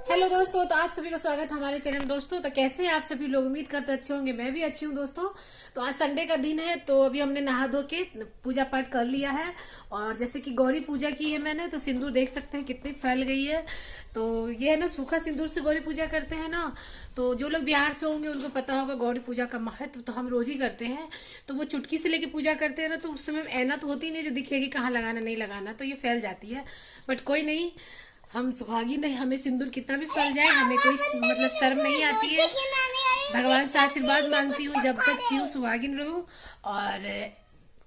Hello दोस्तों, तो आप सभी का स्वागत है हमारे चैनल में। दोस्तों, तो कैसे हैं आप सभी लोग? उम्मीद करते अच्छे होंगे। मैं भी अच्छी हूँ दोस्तों। तो आज संडे का दिन है, तो अभी हमने नहा धो के पूजा पाठ कर लिया है। और जैसे कि गौरी पूजा की है मैंने, तो सिंदूर देख सकते हैं कितनी फैल गई है। तो ये है ना, सूखा सिंदूर से गौरी पूजा करते हैं ना। तो जो लोग बिहार से होंगे उनको पता होगा गौरी पूजा का महत्व। तो हम रोज ही करते हैं। तो वो चुटकी से लेके पूजा करते हैं ना, तो उस समय ऐना तो होती नहीं जो दिखेगी कहाँ लगाना नहीं लगाना, तो ये फैल जाती है। बट कोई नहीं, हम सुहागी नहीं, हमें सिंदूर कितना भी फैल जाए हमें कोई मतलब शर्म नहीं आती है। भगवान से आशीर्वाद मांगती हूँ जब तक जीऊँ सुहागिन रहूं। और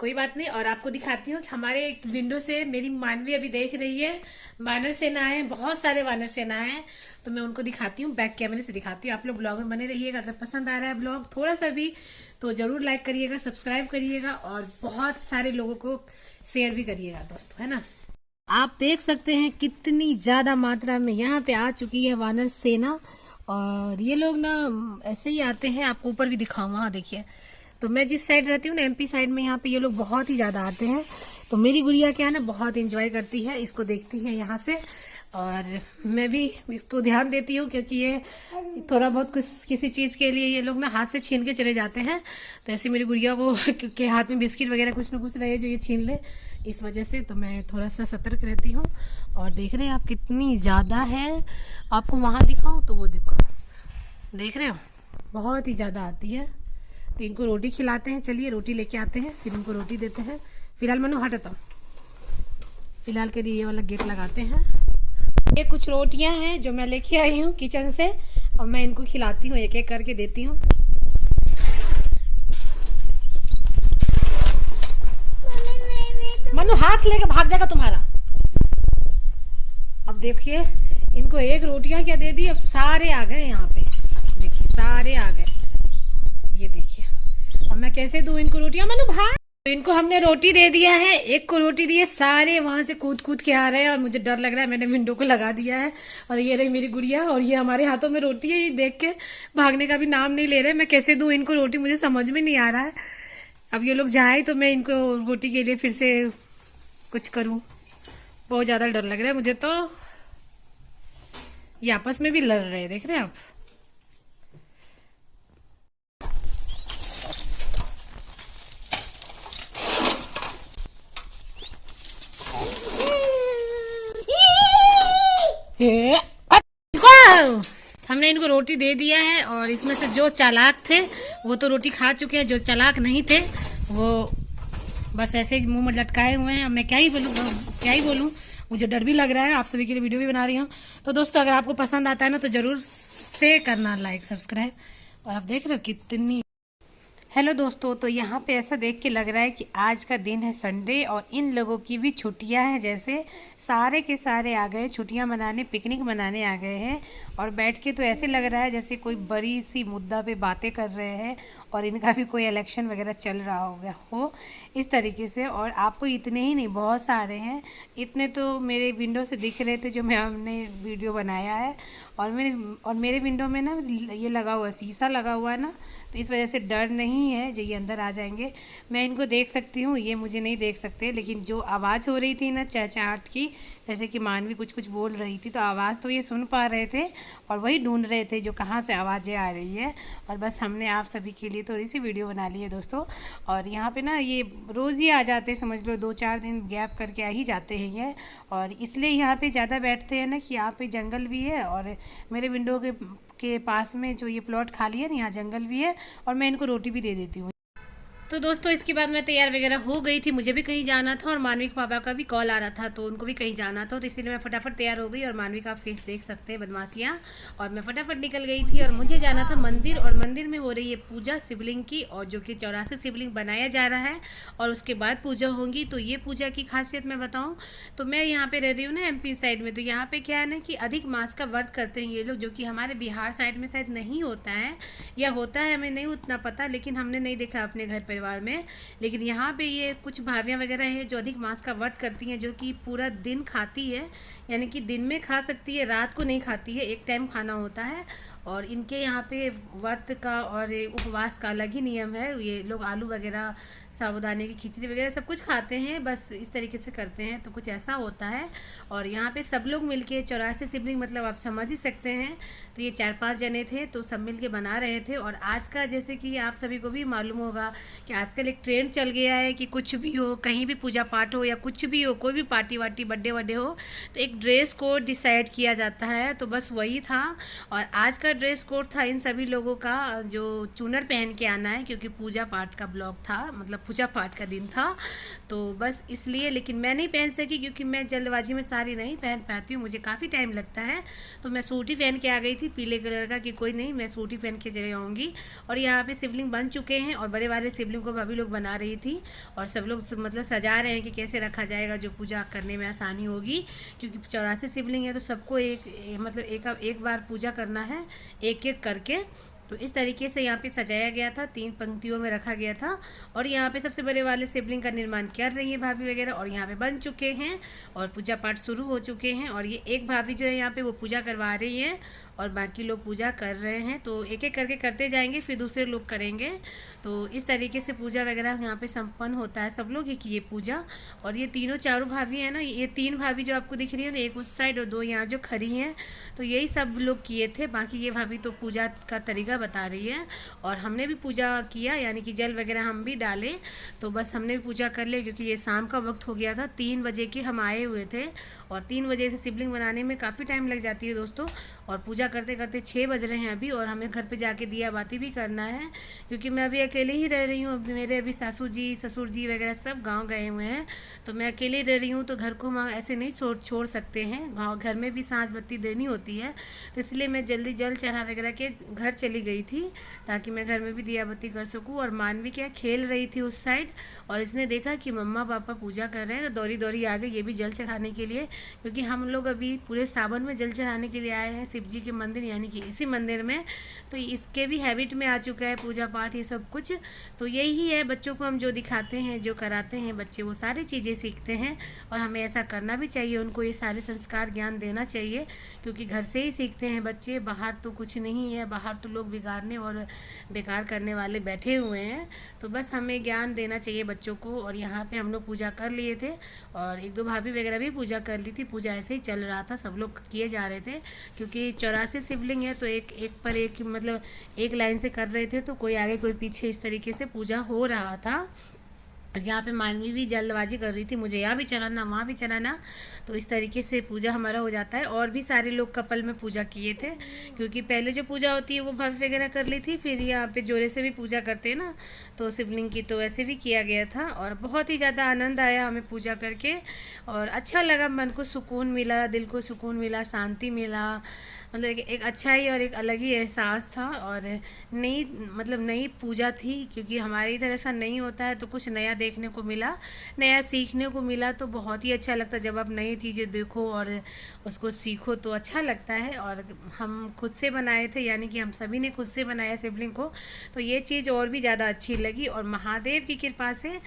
कोई बात नहीं। और आपको दिखाती हूँ कि हमारे एक विंडो से मेरी मानवी अभी देख रही है। वानर सेना है, बहुत सारे वानर सेना है। तो मैं उनको दिखाती हूँ, बैक कैमरे से दिखाती हूँ। आप लोग ब्लॉग में बने रहिएगा। अगर पसंद आ रहा है ब्लॉग थोड़ा सा भी, तो जरूर लाइक करिएगा, सब्सक्राइब करिएगा और बहुत सारे लोगों को शेयर भी करिएगा दोस्तों, है ना। आप देख सकते हैं कितनी ज्यादा मात्रा में यहाँ पे आ चुकी है वानर सेना। और ये लोग ना ऐसे ही आते हैं। आपको ऊपर भी दिखाऊं, वहां देखिए। तो मैं जिस साइड रहती हूँ ना, एमपी साइड में, यहाँ पे ये लोग बहुत ही ज्यादा आते हैं। तो मेरी गुड़िया क्या है ना, बहुत एंजॉय करती है, इसको देखती है यहाँ से। और मैं भी इसको ध्यान देती हूँ, क्योंकि ये थोड़ा बहुत कुछ किसी चीज के लिए ये लोग ना हाथ से छीन के चले जाते हैं। तो ऐसे मेरी गुड़िया को के हाथ में बिस्किट वगैरह कुछ न कुछ रहे जो ये छीन ले, इस वजह से तो मैं थोड़ा सा सतर्क रहती हूँ। और देख रहे हैं आप कितनी ज्यादा है। आपको वहां दिखाऊं तो वो देखो, देख रहे हो, बहुत ही ज्यादा आती है। तो इनको रोटी खिलाते हैं। चलिए रोटी लेके आते हैं, फिर इनको रोटी देते हैं। फिलहाल मनु हटता हूँ, फिलहाल के लिए ये वाला गेट लगाते हैं। ये कुछ रोटियां हैं जो मैं लेके आई हूँ किचन से, और मैं इनको खिलाती हूँ, एक एक करके देती हूँ। मनु हाथ लेके भाग जाएगा तुम्हारा। अब देखिए, इनको एक रोटियां क्या दे दी, अब सारे आ गए यहाँ पे। देखिए सारे आ गए, ये देखिए। अब मैं कैसे दूं इनको रोटियां? मनु भाग। तो इनको हमने रोटी दे दिया है, एक को रोटी दी है, सारे वहां से कूद कूद के आ रहे हैं और मुझे डर लग रहा है। मैंने विंडो को लगा दिया है। और ये रही मेरी गुड़िया, और ये हमारे हाथों में रोटी है। ये देख के भागने का भी नाम नहीं ले रहे। मैं कैसे दूं इनको रोटी, मुझे समझ में नहीं आ रहा है। अब ये लोग जाए तो मैं इनको रोटी के लिए फिर से कुछ करूं। बहुत ज्यादा डर लग रहा है मुझे। तो ये आपस में भी लड़ रहे हैं, देख रहे हैं आप। हमने इनको रोटी दे दिया है, और इसमें से जो चालाक थे वो तो रोटी खा चुके हैं, जो चालाक नहीं थे वो बस ऐसे ही मुंह में लटकाए हुए हैं। अब मैं क्या ही बोलूं, मुझे डर भी लग रहा है। आप सभी के लिए वीडियो भी बना रही हूँ। तो दोस्तों, अगर आपको पसंद आता है ना, तो जरूर से करना लाइक सब्सक्राइब। और आप देख रहे हो कितनी। हेलो दोस्तों, तो यहाँ पे ऐसा देख के लग रहा है कि आज का दिन है संडे, और इन लोगों की भी छुट्टियां हैं। जैसे सारे के सारे आ गए छुट्टियां मनाने, पिकनिक मनाने आ गए हैं। और बैठ के तो ऐसे लग रहा है जैसे कोई बड़ी सी मुद्दा पे बातें कर रहे हैं, और इनका भी कोई इलेक्शन वगैरह चल रहा होगा हो, इस तरीके से। और आपको इतने ही नहीं, बहुत सारे हैं। इतने तो मेरे विंडो से दिख रहे थे जो मैं हमने वीडियो बनाया है। और मेरे विंडो में ना ये लगा हुआ, शीशा लगा हुआ है ना, तो इस वजह से डर नहीं है जो ये अंदर आ जाएंगे। मैं इनको देख सकती हूँ, ये मुझे नहीं देख सकते। लेकिन जो आवाज़ हो रही थी ना चहचहाट की, जैसे कि मानवी कुछ कुछ बोल रही थी, तो आवाज़ तो ये सुन पा रहे थे और वही ढूंढ रहे थे जो कहाँ से आवाज़ें आ रही है। और बस हमने आप सभी के लिए थोड़ी सी वीडियो बना ली है दोस्तों। और यहाँ पे ना ये रोज़ ही आ जाते हैं, समझ लो 2-4 दिन गैप करके आ ही जाते हैं ये। और इसलिए यहाँ पे ज़्यादा बैठते हैं ना कि यहाँ पे जंगल भी है, और मेरे विंडो के पास में जो ये प्लॉट खाली है ना, यहाँ जंगल भी है, और मैं इनको रोटी भी दे देती हूँ। तो दोस्तों, इसके बाद मैं तैयार वगैरह हो गई थी, मुझे भी कहीं जाना था, और मानवी के पापा का भी कॉल आ रहा था, तो उनको भी कहीं जाना था। तो इसीलिए मैं फटाफट तैयार हो गई। और मानवी का आप फेस देख सकते हैं, बदमाशियाँ। और मैं फटाफट निकल गई थी, और मुझे जाना था मंदिर। और मंदिर में हो रही है पूजा शिवलिंग की, और जो कि 84 शिवलिंग बनाया जा रहा है, और उसके बाद पूजा होगी। तो ये पूजा की खासियत मैं बताऊँ तो, मैं यहाँ पे रह रही हूँ ना एमपी साइड में। तो यहाँ पे क्या है ना कि अधिक मास का व्रत करते हैं ये लोग, जो कि हमारे बिहार साइड में शायद नहीं होता है, या होता है हमें नहीं उतना पता, लेकिन हमने नहीं देखा अपने घर परिवार में। लेकिन यहाँ पे ये कुछ भाभियाँ वगैरह हैं जो अधिक मास का व्रत करती हैं, जो कि पूरा दिन खाती है, यानी कि दिन में खा सकती है, रात को नहीं खाती है, एक टाइम खाना होता है। और इनके यहाँ पे व्रत का और उपवास का अलग ही नियम है। ये लोग आलू वगैरह, साबूदाने की खिचड़ी वगैरह सब कुछ खाते हैं, बस इस तरीके से करते हैं। तो कुछ ऐसा होता है। और यहाँ पे सब लोग मिलके 84 सिबलिंग, मतलब आप समझ ही सकते हैं। तो ये 4-5 जने थे, तो सब मिलके बना रहे थे। और आज का, जैसे कि आप सभी को भी मालूम होगा कि आजकल एक ट्रेंड चल गया है कि कुछ भी हो, कहीं भी पूजा पाठ हो या कुछ भी हो, कोई भी पार्टी वार्टी, बर्थडे वर्डे हो, तो एक ड्रेस कोड डिसाइड किया जाता है। तो बस वही था। और आज का ड्रेस कोड था इन सभी लोगों का, जो चूनर पहन के आना है, क्योंकि पूजा पाठ का ब्लॉग था, मतलब पूजा पाठ का दिन था। तो बस इसलिए, लेकिन मैं नहीं पहन सकी क्योंकि मैं जल्दबाजी में साड़ी नहीं पहन पाती हूँ, मुझे काफ़ी टाइम लगता है। तो मैं सूट ही पहन के आ गई थी, पीले कलर का, कि कोई नहीं, मैं सूट ही पहन के चले आऊँगी। और यहाँ पे शिवलिंग बन चुके हैं और बड़े वाले शिवलिंग को भाभी लोग बना रही थी। और सब लोग मतलब सजा रहे हैं कि कैसे रखा जाएगा जो पूजा करने में आसानी होगी, क्योंकि 84 शिवलिंग है तो सबको मतलब एक बार पूजा करना है, एक एक करके। तो इस तरीके से यहाँ पे सजाया गया था, 3 पंक्तियों में रखा गया था। और यहाँ पे सबसे बड़े वाले शिवलिंग का निर्माण कर रही है भाभी वगैरह, और यहाँ पे बन चुके हैं और पूजा पाठ शुरू हो चुके हैं। और ये एक भाभी जो है यहाँ पे वो पूजा करवा रही है और बाकी लोग पूजा कर रहे हैं। तो एक एक करके करते जाएंगे, फिर दूसरे लोग करेंगे। तो इस तरीके से पूजा वगैरह यहाँ पे संपन्न होता है। सब लोग ही किए पूजा। और ये तीनों चारों भाभी हैं ना, ये 3 भाभी जो आपको दिख रही है ना, एक उस साइड और 2 यहाँ जो खड़ी हैं, तो यही सब लोग किए थे। बाकी ये भाभी तो पूजा का तरीका बता रही है। और हमने भी पूजा किया, यानी कि जल वगैरह हम भी डाले। तो बस हमने भी पूजा कर लिया, क्योंकि ये शाम का वक्त हो गया था, 3 बजे के हम आए हुए थे। और 3 बजे से शिवलिंग बनाने में काफ़ी टाइम लग जाती है दोस्तों। और पूजा करते करते 6 बज रहे हैं अभी। और हमें घर पे जाके दिया बाती भी करना है, क्योंकि मैं अभी अकेले ही रह रही हूँ। अभी मेरे अभी सासू जी, ससुर जी वगैरह सब गांव गए हुए हैं, तो मैं अकेले रह रही हूँ। तो घर को हम ऐसे नहीं छोड़ सकते हैं, गांव घर में भी सांझ बत्ती देनी होती है। तो इसलिए मैं जल्दी जल चढ़ा वगैरह के घर चली गई थी, ताकि मैं घर में भी दिया बत्ती कर सकूँ। और मानवी क्या खेल रही थी उस साइड, और इसने देखा कि मम्मा पापा पूजा कर रहे हैं, तो दौड़ी दौड़ी आ गई ये भी जल चढ़ाने के लिए। क्योंकि हम लोग अभी पूरे सावन में जल चढ़ाने के लिए आए हैं शिव जी के मंदिर, यानी कि इसी मंदिर में। तो इसके भी हैबिट में आ चुका है पूजा पाठ, ये सब कुछ। तो यही है, बच्चों को हम जो दिखाते हैं, जो कराते हैं, बच्चे वो सारी चीज़ें सीखते हैं। और हमें ऐसा करना भी चाहिए, उनको ये सारे संस्कार ज्ञान देना चाहिए, क्योंकि घर से ही सीखते हैं बच्चे। बाहर तो कुछ नहीं है, बाहर तो लोग बिगाड़ने और बेकार करने वाले बैठे हुए हैं। तो बस हमें ज्ञान देना चाहिए बच्चों को। और यहाँ पे हम लोग पूजा कर लिए थे, और 1-2 भाभी वगैरह भी पूजा कर ली थी। पूजा ऐसे ही चल रहा था, सब लोग किए जा रहे थे, क्योंकि 84 शिवलिंग है, तो एक पर एक, मतलब एक लाइन से कर रहे थे, तो कोई आगे कोई पीछे, इस तरीके से पूजा हो रहा था। यहाँ पे मानवी भी जल्दबाजी कर रही थी, मुझे यहाँ भी चलाना, वहाँ भी चलाना। तो इस तरीके से पूजा हमारा हो जाता है। और भी सारे लोग कपल में पूजा किए थे, क्योंकि पहले जो पूजा होती है वो भाभी वगैरह कर ली थी, फिर यहाँ पे जोड़े से भी पूजा करते हैं ना, तो शिवलिंग की, तो ऐसे भी किया गया था। और बहुत ही ज़्यादा आनंद आया हमें पूजा करके, और अच्छा लगा, मन को सुकून मिला, दिल को सुकून मिला, शांति मिला। मतलब एक अच्छा ही और एक अलग ही एहसास था। और नई पूजा थी, क्योंकि हमारी इधर ऐसा नहीं होता है, तो कुछ नया देखने को मिला, नया सीखने को मिला। तो बहुत ही अच्छा लगता है जब आप नई चीज़ें देखो और उसको सीखो, तो अच्छा लगता है। और हम खुद से बनाए थे, यानी कि हम सभी ने खुद से बनाया शिवलिंग को, तो ये चीज़ और भी ज़्यादा अच्छी लगी। और महादेव की कृपा से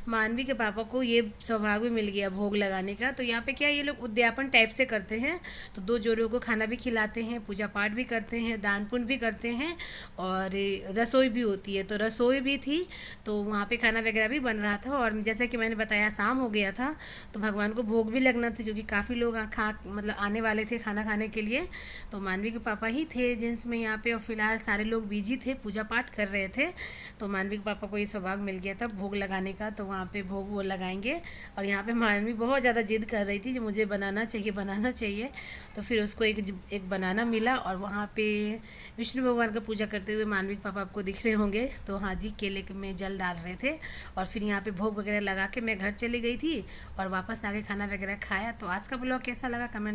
मानवी के पापा को ये सौभाग्य मिल गया भोग लगाने का। तो यहाँ पे क्या, ये लोग उद्यापन टाइप से करते हैं, तो 2 जोड़ों को खाना भी खिलाते हैं, पूजा पाठ भी करते हैं, दान पुण्य भी करते हैं, और रसोई भी होती है। तो रसोई भी थी, तो वहाँ पे खाना वगैरह भी बन रहा था। और जैसा कि मैंने बताया, शाम हो गया था, तो भगवान को भोग भी लगना था, क्योंकि काफ़ी लोग मतलब आने वाले थे खाना खाने के लिए। तो मानवी के पापा ही थे जेंट्स में यहाँ पे, और फिलहाल सारे लोग बिजी थे, पूजा पाठ कर रहे थे। तो मानवी के पापा को ये सौभाग्य मिल गया था भोग लगाने का, तो वहाँ पे भोग वो लगाएंगे। और यहाँ पे मानवी बहुत ज़्यादा जिद कर रही थी कि मुझे बनाना चाहिए, बनाना चाहिए। तो फिर उसको एक बनाना मिला। और वहाँ पे विष्णु भगवान का पूजा करते हुए मानवी के पापा आपको दिख रहे होंगे, तो हाँ जी, केले में जल डाल रहे थे। और फिर यहाँ पे भोग वगैरह लगा के मैं घर चली गई थी, और वापस आके खाना वगैरह खाया। तो आज का ब्लॉग कैसा लगा कमेंट